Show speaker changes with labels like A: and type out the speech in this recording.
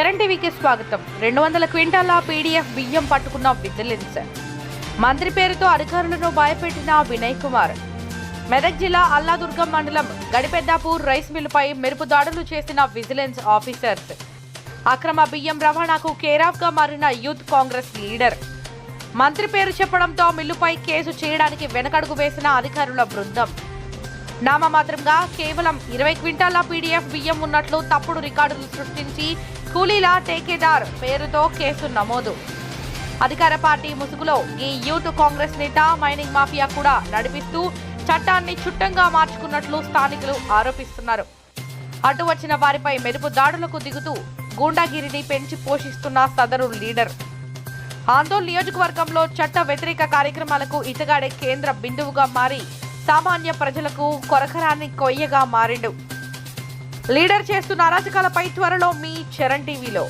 A: చరణ్ టీవీకి స్వాగతం. 200 క్వింటాల పీడీఎఫ్ బియ్యం పట్టుకున్న విజిలెన్స్. మంత్రి పేరుతో అధికారులను భయపెట్టిన వినయ్ కుమార్. మెదక్ జిల్లా అల్లాదుర్గం మండలం గడిపెద్దాపూర్ రైస్ మిల్లుపై మెరుపు దాడులు చేసిన విజిలెన్స్ ఆఫీసర్స్. అక్రమ బియ్యం రవాణాకు కేరాఫ్గా మారిన యూత్ కాంగ్రెస్ లీడర్. మంత్రి పేరు చెప్పడంతో మిల్లుపై కేసు చేయడానికి వెనకడుగు వేసిన అధికారుల బృందం. నామమాత్రంగా కేవలం 20 క్వింటాల పీడీఎఫ్ బియ్యం ఉన్నట్లు తప్పుడు రికార్డులు సృష్టించి కూలీల టేకేదార్ పేరుతో కేసు నమోదు. అధికార పార్టీ ముసుగులో ఈ యూత్ కాంగ్రెస్ నేత మైనింగ్ మాఫియా కూడా నడిపిస్తూ చట్టాన్ని చుట్టంగా మార్చుకున్నట్లు స్థానికులు ఆరోపిస్తున్నారు. అటు వచ్చిన వారిపై మెరుపు దాడులకు దిగుతూ గూండాగిరిని పెంచి పోషిస్తున్న సదరు లీడర్. ఆందోళన నియోజకవర్గంలో చట్ట వ్యతిరేక కార్యక్రమాలకు ఇతగాడే కేంద్ర బిందువుగా మారి సామాన్య ప్రజలకు కొరకరాన్ని కొయ్యగా మారిండు. లీడర్ చేస్తున్న అరాచకాలపై త్వరలో మీ చరణ్ టీవీలో.